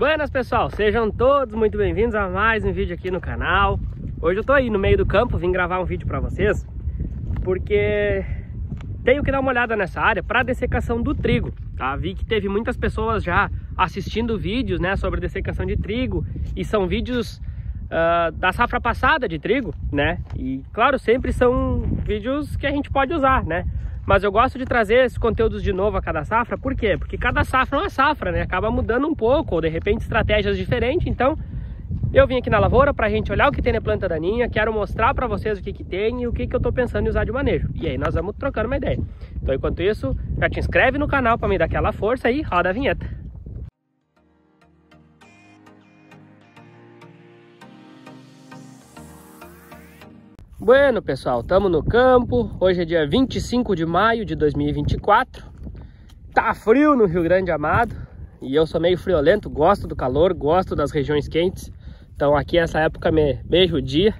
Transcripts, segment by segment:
Buenas pessoal, sejam todos muito bem-vindos a mais um vídeo aqui no canal. Hoje eu tô aí no meio do campo, vim gravar um vídeo pra vocês porque tenho que dar uma olhada nessa área para dessecação do trigo, tá? Vi que teve muitas pessoas já assistindo vídeos, né, sobre dessecação de trigo, e são vídeos da safra passada de trigo, né? E claro, sempre são vídeos que a gente pode usar, né? Mas eu gosto de trazer esses conteúdos de novo a cada safra. Por quê? Porque cada safra é uma safra, né? Acaba mudando um pouco, ou de repente estratégias diferentes. Então eu vim aqui na lavoura pra gente olhar o que tem na planta daninha. Quero mostrar pra vocês o que tem e o que eu tô pensando em usar de manejo. E aí nós vamos trocando uma ideia. Então enquanto isso, já te inscreve no canal pra me dar aquela força e roda a vinheta. Bueno pessoal, estamos no campo. Hoje é dia 25 de maio de 2024. Tá frio no Rio Grande amado. E eu sou meio friolento, gosto do calor, gosto das regiões quentes. Então aqui nessa época me beijo o dia.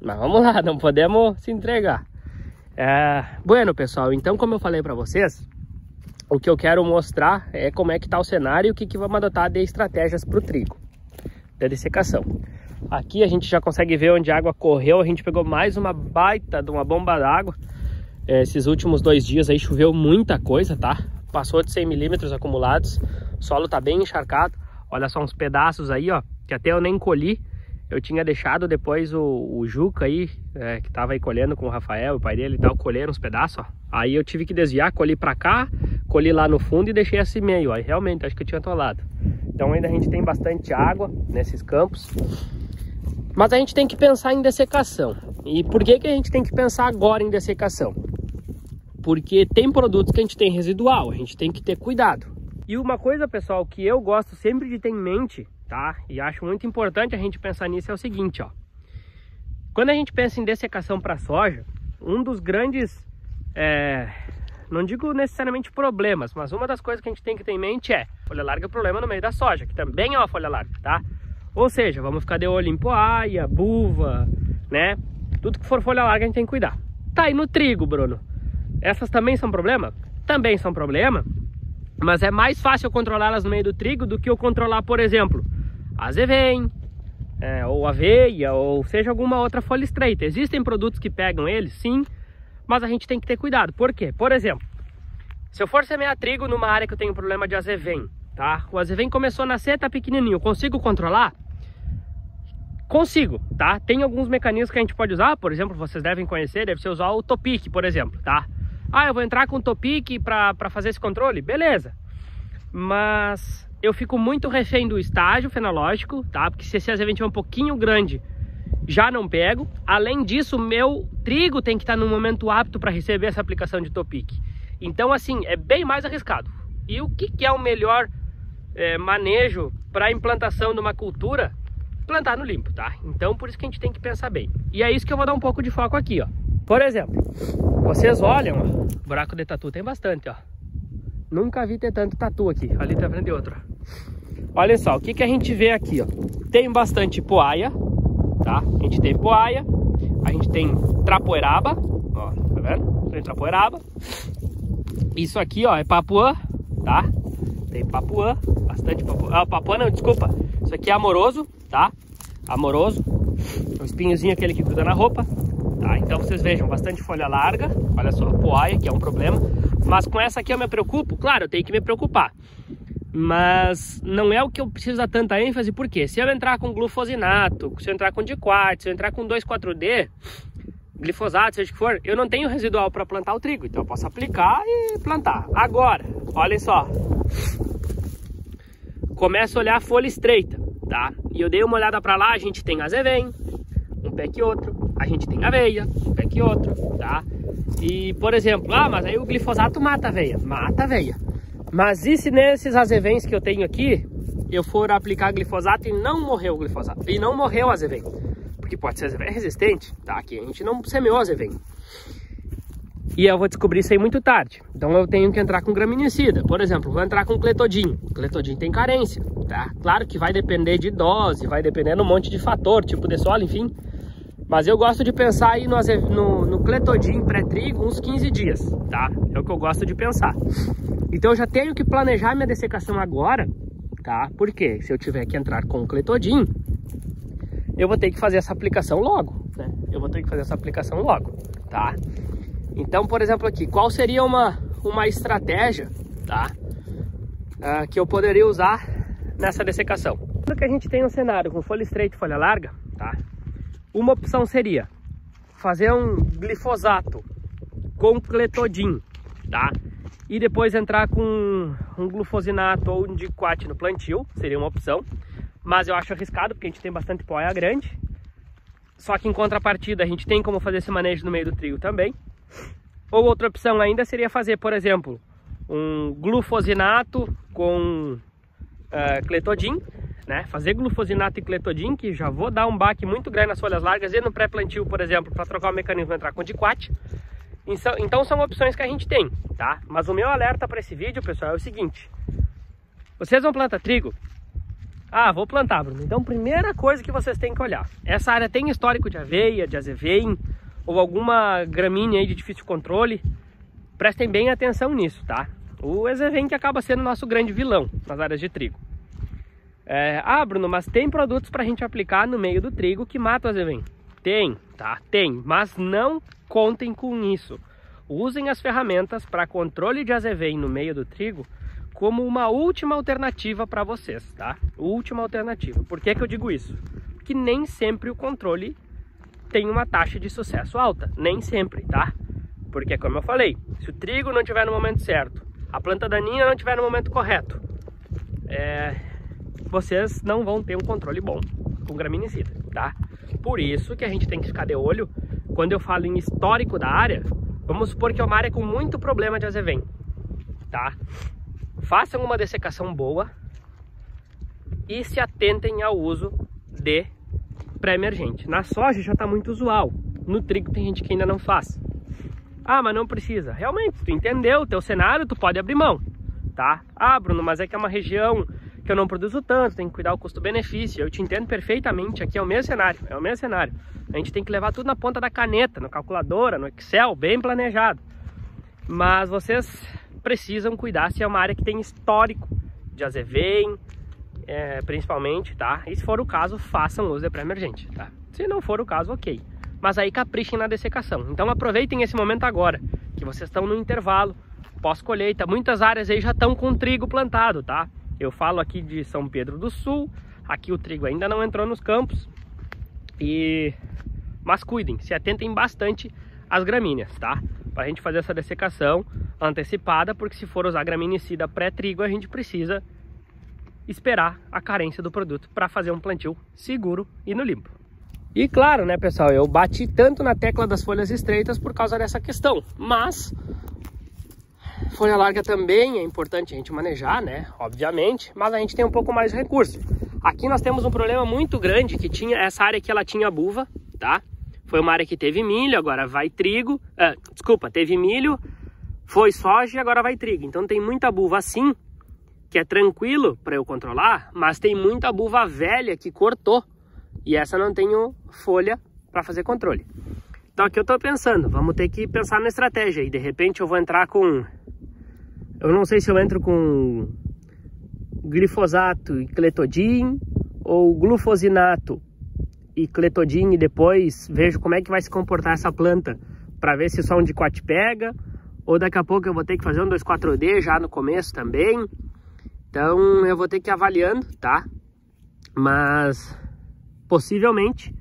Mas vamos lá, não podemos se entregar. Bueno pessoal, então como eu falei para vocês, o que eu quero mostrar é como é que tá o cenário e o que vamos adotar de estratégias para o trigo, da dessecação. Aqui a gente já consegue ver onde a água correu. A gente pegou mais uma baita de uma bomba d'água. Esses últimos 2 dias aí choveu muita coisa, tá? Passou de 100 milímetros acumulados. O solo tá bem encharcado. Olha só uns pedaços aí, ó, que até eu nem colhi. Eu tinha deixado depois o Juca aí, que tava aí colhendo com o Rafael, o pai dele e tal, colheram uns pedaços, ó. Aí eu tive que desviar, colhi pra cá, colhi lá no fundo e deixei esse meio, ó. E realmente, acho que eu tinha atolado. Então ainda a gente tem bastante água nesses campos. Mas a gente tem que pensar em dessecação. E por que a gente tem que pensar agora em dessecação? Porque tem produtos que a gente tem residual, a gente tem que ter cuidado. E uma coisa, pessoal, que eu gosto sempre de ter em mente, tá? E acho muito importante a gente pensar nisso é o seguinte, ó. Quando a gente pensa em dessecação para soja, um dos grandes, não digo necessariamente problemas, mas uma das coisas que a gente tem que ter em mente é folha larga é o problema no meio da soja, que também é uma folha larga, tá? Ou seja, vamos ficar de olho em poaia, buva, né? Tudo que for folha larga a gente tem que cuidar. Tá, e no trigo, Bruno? Essas também são problema? Também são problema, mas é mais fácil eu controlá-las no meio do trigo do que eu controlar, por exemplo, azevém, ou aveia, ou seja, alguma outra folha estreita. Existem produtos que pegam eles, sim, mas a gente tem que ter cuidado. Por quê? Por exemplo, se eu for semear trigo numa área que eu tenho problema de azevém, tá? O azevém começou a nascer, tá pequenininho, eu consigo controlar? Consigo, tá? Tem alguns mecanismos que a gente pode usar, por exemplo, vocês devem conhecer, deve ser usar o Topic, por exemplo, tá? Ah, eu vou entrar com o Topic para fazer esse controle? Beleza. Mas eu fico muito refém do estágio fenológico, tá? Porque se esse azevém tiver um pouquinho grande, já não pego. Além disso, meu trigo tem que estar no momento apto para receber essa aplicação de Topic. Então, assim, é bem mais arriscado. E o que é o melhor manejo para a implantação de uma cultura? Plantar no limpo, tá? Então por isso que a gente tem que pensar bem. E é isso que eu vou dar um pouco de foco aqui, ó. Por exemplo, vocês olham, ó, buraco de tatu tem bastante, ó. Nunca vi ter tanto tatu aqui. Ali tá vendo outro. Olha só, o que a gente vê aqui, ó. Tem bastante poaia, tá? A gente tem poaia, a gente tem trapoeraba, ó, tá vendo? Tem trapoeraba. Isso aqui, ó, é papuã, tá? Tem papuã, bastante papuã. Ah, papuã não, desculpa. Isso aqui é amoroso, tá? Amoroso. O espinhozinho aquele que gruda na roupa, tá? Então vocês vejam, bastante folha larga. Olha só, poaia, que é um problema. Mas com essa aqui eu me preocupo? Claro, eu tenho que me preocupar. Mas não é o que eu preciso dar tanta ênfase, porque se eu entrar com glufosinato, se eu entrar com diquarte, se eu entrar com 2,4-D, glifosato, seja o que for, eu não tenho residual para plantar o trigo. Então eu posso aplicar e plantar. Agora, olhem só. Começo a olhar a folha estreita, tá? E eu dei uma olhada para lá, a gente tem azevém, um pé que outro. A gente tem aveia, um pé que outro, tá? E, por exemplo, mas aí o glifosato mata a aveia. Mata a aveia. Mas e se nesses azevens que eu tenho aqui, eu for aplicar glifosato e não morreu o glifosato? E não morreu o azevém? Porque pode ser azevém resistente, tá? Aqui a gente não semeou azevém. E eu vou descobrir isso aí muito tarde. Então eu tenho que entrar com graminicida. Por exemplo, vou entrar com cletodin. Cletodin tem carência, tá? Claro que vai depender de dose, vai depender de um monte de fator, tipo de solo, enfim. Mas eu gosto de pensar aí no cletodin pré-trigo uns 15 dias, tá? É o que eu gosto de pensar. Então eu já tenho que planejar minha dessecação agora, tá? Porque se eu tiver que entrar com o Clethodim, eu vou ter que fazer essa aplicação logo, né? Eu vou ter que fazer essa aplicação logo, tá? Então, por exemplo aqui, qual seria uma estratégia, tá? Que eu poderia usar nessa dessecação? Quando que a gente tem um cenário com folha estreita e folha larga, tá? Uma opção seria fazer um glifosato com Clethodim, tá? E depois entrar com um glufosinato ou um diquat no plantio, seria uma opção. Mas eu acho arriscado, porque a gente tem bastante poeia grande. Só que em contrapartida a gente tem como fazer esse manejo no meio do trigo também. Ou outra opção ainda seria fazer, por exemplo, um glufosinato com Clethodim, né? Fazer glufosinato e Clethodim, que já vou dar um baque muito grande nas folhas largas, e no pré-plantio, por exemplo, para trocar o mecanismo, entrar com diquat. Então são opções que a gente tem, tá? Mas o meu alerta para esse vídeo, pessoal, é o seguinte: vocês vão plantar trigo? Ah, vou plantar, Bruno. Então, primeira coisa que vocês têm que olhar: essa área tem histórico de aveia, de azevém ou alguma gramínea aí de difícil controle? Prestem bem atenção nisso, tá? O azevém que acaba sendo nosso grande vilão nas áreas de trigo. Ah, Bruno, mas tem produtos para a gente aplicar no meio do trigo que matam o azevém? Tem, tá? Tem, mas não contem com isso. Usem as ferramentas para controle de azevém no meio do trigo como uma última alternativa para vocês, tá? Última alternativa. Por que que eu digo isso? Porque nem sempre o controle tem uma taxa de sucesso alta. Nem sempre, tá? Porque, como eu falei, se o trigo não estiver no momento certo, a planta daninha não estiver no momento correto, vocês não vão ter um controle bom com graminicida, tá? Por isso que a gente tem que ficar de olho. Quando eu falo em histórico da área, vamos supor que é uma área com muito problema de azevém, tá? Façam uma dessecação boa e se atentem ao uso de pré-emergente. Na soja já está muito usual, no trigo tem gente que ainda não faz. Ah, mas não precisa. Realmente, tu entendeu o teu cenário, tu pode abrir mão, tá? Ah, Bruno, mas é que é uma região que eu não produzo tanto, tem que cuidar do custo-benefício. Eu te entendo perfeitamente, aqui é o mesmo cenário, é o mesmo cenário. A gente tem que levar tudo na ponta da caneta, na calculadora, no Excel, bem planejado. Mas vocês precisam cuidar se é uma área que tem histórico de azevém, principalmente, tá? E se for o caso, façam uso de pré-emergente, tá? Se não for o caso, ok. Mas aí caprichem na dessecação. Então aproveitem esse momento agora, que vocês estão no intervalo, pós-colheita. Muitas áreas aí já estão com trigo plantado, tá? Eu falo aqui de São Pedro do Sul, aqui o trigo ainda não entrou nos campos. Mas cuidem, se atentem bastante às gramíneas, tá? Pra gente fazer essa dessecação antecipada, porque se for usar graminicida pré-trigo, a gente precisa esperar a carência do produto para fazer um plantio seguro e no limpo. E claro, né, pessoal, eu bati tanto na tecla das folhas estreitas por causa dessa questão, mas folha larga também é importante a gente manejar, né, obviamente, mas a gente tem um pouco mais de recurso. Aqui nós temos um problema muito grande, que tinha essa área que ela tinha buva, tá? Foi uma área que teve milho, agora vai trigo, teve milho, foi soja e agora vai trigo. Então tem muita buva assim, que é tranquilo para eu controlar, mas tem muita buva velha que cortou. E essa não tenho folha para fazer controle. Então aqui eu estou pensando, vamos ter que pensar na estratégia. E de repente eu vou entrar com... Eu não sei se eu entro com glifosato e Clethodim, ou glufosinato e Clethodim, e depois vejo como é que vai se comportar essa planta, para ver se só um diquat pega, ou daqui a pouco eu vou ter que fazer um 2,4-D já no começo também. Então eu vou ter que ir avaliando, tá? Mas possivelmente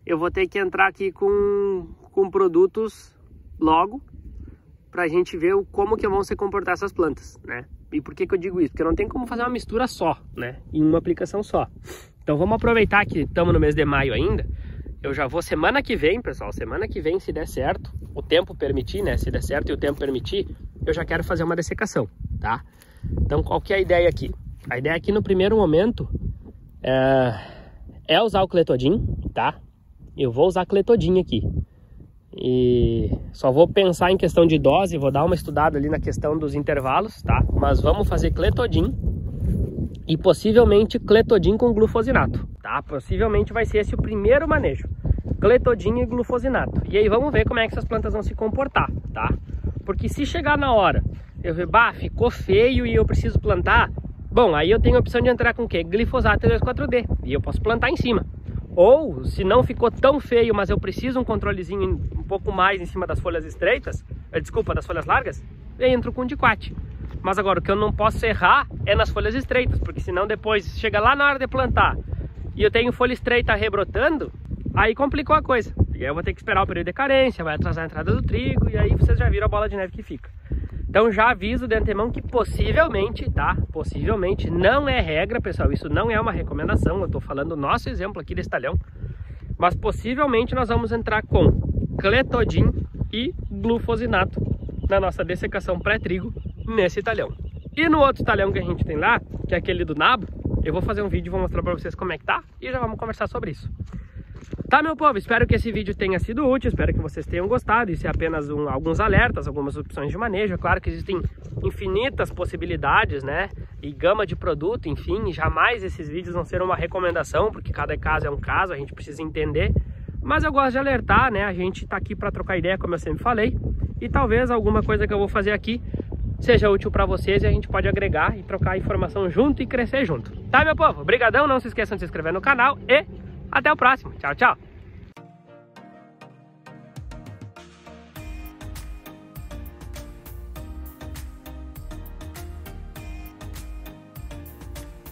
eu vou ter que entrar aqui com produtos logo, pra gente ver como que vão se comportar essas plantas, né? E por que que eu digo isso? Porque não tem como fazer uma mistura só, né? Em uma aplicação só. Então vamos aproveitar que estamos no mês de maio ainda. Eu já vou semana que vem, pessoal, semana que vem, se der certo, o tempo permitir, né? Se der certo e o tempo permitir, eu já quero fazer uma dessecação, tá? Então qual que é a ideia aqui? A ideia aqui no primeiro momento é usar o Clethodim, tá? Eu vou usar Clethodim aqui. E só vou pensar em questão de dose, vou dar uma estudada ali na questão dos intervalos, tá? Mas vamos fazer Clethodim e possivelmente Clethodim com glufosinato, tá? Possivelmente vai ser esse o primeiro manejo, Clethodim e glufosinato. E aí vamos ver como é que essas plantas vão se comportar, tá? Porque se chegar na hora, eu ver, ficou feio e eu preciso plantar, Bom, aí eu tenho a opção de entrar com o quê? Glifosato 2,4-D, e eu posso plantar em cima. Ou, se não ficou tão feio, mas eu preciso um controlezinho um pouco mais em cima das folhas estreitas, desculpa, das folhas largas, eu entro com diquat. Mas agora, o que eu não posso errar é nas folhas estreitas, porque senão depois, chega lá na hora de plantar, e eu tenho folha estreita rebrotando, aí complicou a coisa. E aí eu vou ter que esperar o período de carência, vai atrasar a entrada do trigo, e aí vocês já viram a bola de neve que fica. Então já aviso de antemão que possivelmente, tá? Possivelmente, não é regra, pessoal, isso não é uma recomendação, eu tô falando o nosso exemplo aqui desse talhão, mas possivelmente nós vamos entrar com clethodim e glufosinato na nossa dessecação pré-trigo nesse talhão. E no outro talhão que a gente tem lá, que é aquele do nabo, eu vou fazer um vídeo e vou mostrar pra vocês como é que tá e já vamos conversar sobre isso. Tá, meu povo? Espero que esse vídeo tenha sido útil, espero que vocês tenham gostado. Isso é apenas alguns alertas, algumas opções de manejo. É claro que existem infinitas possibilidades, né? E gama de produto, enfim. Jamais esses vídeos vão ser uma recomendação, porque cada caso é um caso, a gente precisa entender. Mas eu gosto de alertar, né? A gente tá aqui para trocar ideia, como eu sempre falei. E talvez alguma coisa que eu vou fazer aqui seja útil para vocês e a gente pode agregar e trocar informação junto e crescer junto. Tá, meu povo? Obrigadão, não se esqueçam de se inscrever no canal e até o próximo. Tchau, tchau!